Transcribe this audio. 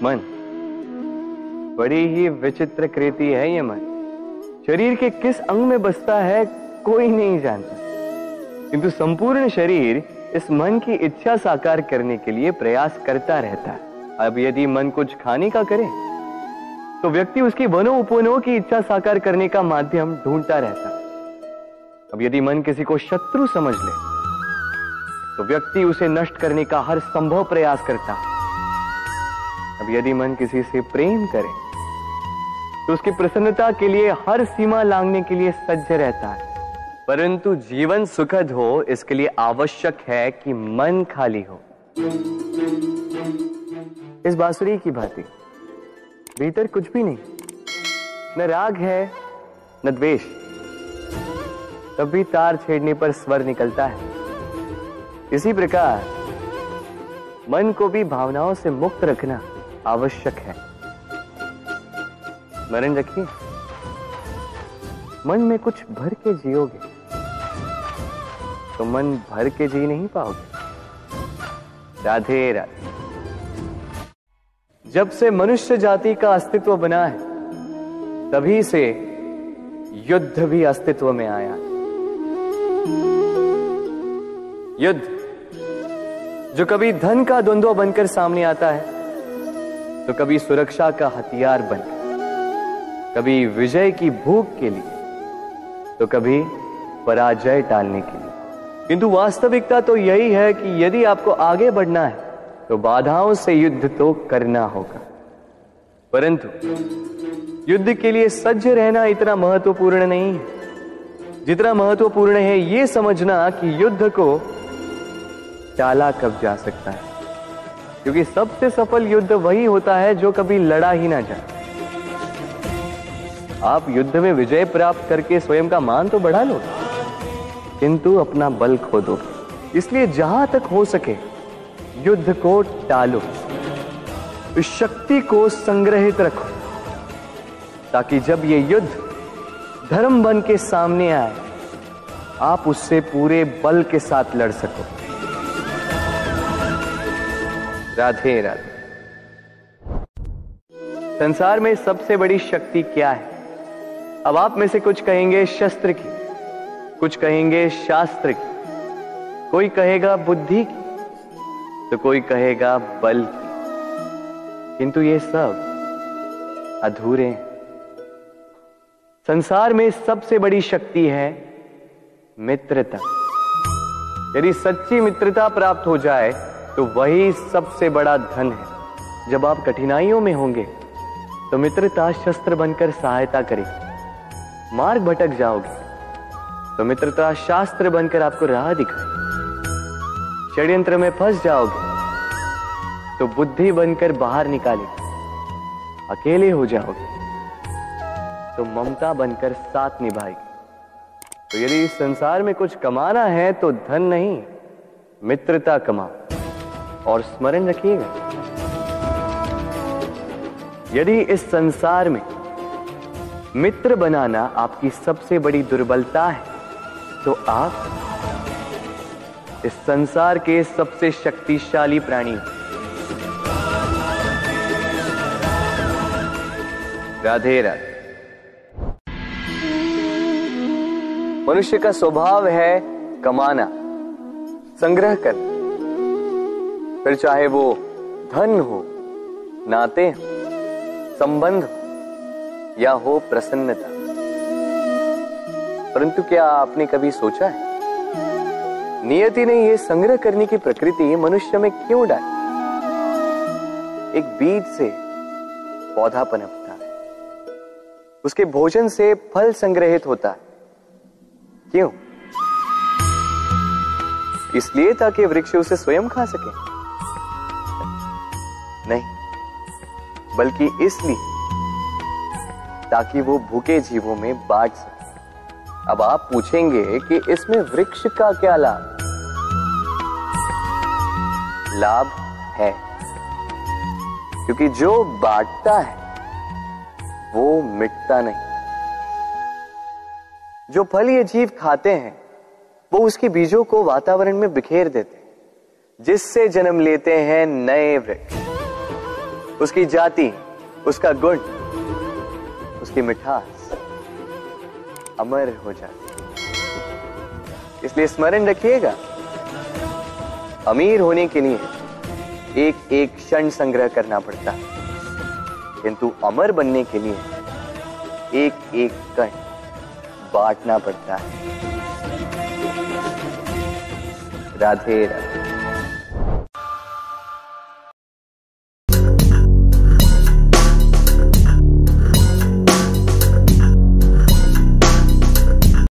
मन बड़ी ही विचित्र कृति है। ये मन शरीर के किस अंग में बसता है कोई नहीं जानता, किंतु संपूर्ण शरीर इस मन की इच्छा साकार करने के लिए प्रयास करता रहता है। अब यदि मन कुछ खाने का करे तो व्यक्ति उसकी वनो उपवनों की इच्छा साकार करने का माध्यम ढूंढता रहता है। अब यदि मन किसी को शत्रु समझ ले तो व्यक्ति उसे नष्ट करने का हर संभव प्रयास करता है। अब यदि मन किसी से प्रेम करे तो उसकी प्रसन्नता के लिए हर सीमा लांघने के लिए सज्ज रहता है। परंतु जीवन सुखद हो इसके लिए आवश्यक है कि मन खाली हो। इस बांसुरी की भांति भीतर कुछ भी नहीं, न राग है न द्वेष, तब भी तार छेड़ने पर स्वर निकलता है। इसी प्रकार मन को भी भावनाओं से मुक्त रखना आवश्यक है। स्मरण रखिए, मन में कुछ भर के जियोगे तो मन भर के जी नहीं पाओगे। राधे राधे। जब से मनुष्य जाति का अस्तित्व बना है तभी से युद्ध भी अस्तित्व में आया। युद्ध जो कभी धन का द्वंद्व बनकर सामने आता है तो कभी सुरक्षा का हथियार बनकर, कभी विजय की भूख के लिए तो कभी पराजय टालने के लिए। किंतु वास्तविकता तो यही है कि यदि आपको आगे बढ़ना है तो बाधाओं से युद्ध तो करना होगा। परंतु युद्ध के लिए सज्ज रहना इतना महत्वपूर्ण नहीं है जितना महत्वपूर्ण है यह समझना कि युद्ध को टाला कब जा सकता है। क्योंकि सबसे सफल युद्ध वही होता है जो कभी लड़ा ही ना जाए। आप युद्ध में विजय प्राप्त करके स्वयं का मान तो बढ़ा लो, किंतु अपना बल खो दो। इसलिए जहां तक हो सके युद्ध को टालो, इस शक्ति को संग्रहित रखो, ताकि जब ये युद्ध धर्म बन के सामने आए आप उससे पूरे बल के साथ लड़ सको। राधे राधे। संसार में सबसे बड़ी शक्ति क्या है? अब आप में से कुछ कहेंगे शस्त्र की, कुछ कहेंगे शास्त्र की, कोई कहेगा बुद्धि की, तो कोई कहेगा बल की। किंतु ये सब अधूरे हैं। संसार में सबसे बड़ी शक्ति है मित्रता। यदि सच्ची मित्रता प्राप्त हो जाए तो वही सबसे बड़ा धन है। जब आप कठिनाइयों में होंगे तो मित्रता शस्त्र बनकर सहायता करेगी। मार्ग भटक जाओगे तो मित्रता शास्त्र बनकर आपको राह दिखाए। षड्यंत्र में फंस जाओगे तो बुद्धि बनकर बाहर निकालेगी। अकेले हो जाओगे तो ममता बनकर साथ निभाएगी। तो यदि इस संसार में कुछ कमाना है तो धन नहीं, मित्रता कमाओ। और स्मरण रखिएगा, यदि इस संसार में मित्र बनाना आपकी सबसे बड़ी दुर्बलता है तो आप इस संसार के सबसे शक्तिशाली प्राणी। राधे राधे। मनुष्य का स्वभाव है कमाना, संग्रह करना, फिर चाहे वो धन हो, नाते हो, संबंध हो या हो प्रसन्नता। परंतु क्या आपने कभी सोचा है नियति ने यह संग्रह करने की प्रकृति मनुष्य में क्यों डाली? एक बीज से पौधा पनपता है, उसके भोजन से फल संग्रहित होता है। क्यों? इसलिए ताकि वृक्ष उसे स्वयं खा सके? नहीं, बल्कि इसलिए ताकि वो भूखे जीवों में बांट सके। अब आप पूछेंगे कि इसमें वृक्ष का क्या लाभ? लाभ है, क्योंकि जो बांटता है वो मिटता नहीं। जो फल ये जीव खाते हैं वो उसके बीजों को वातावरण में बिखेर देते हैं, जिससे जन्म लेते हैं नए वृक्ष। उसकी जाति, उसका गुण, उसकी मिठास अमर हो जाती। इसलिए स्मरण रखिएगा, अमीर होने के लिए एक एक क्षण संग्रह करना पड़ता है, किंतु अमर बनने के लिए एक एक कण बांटना पड़ता है। राधे राधे।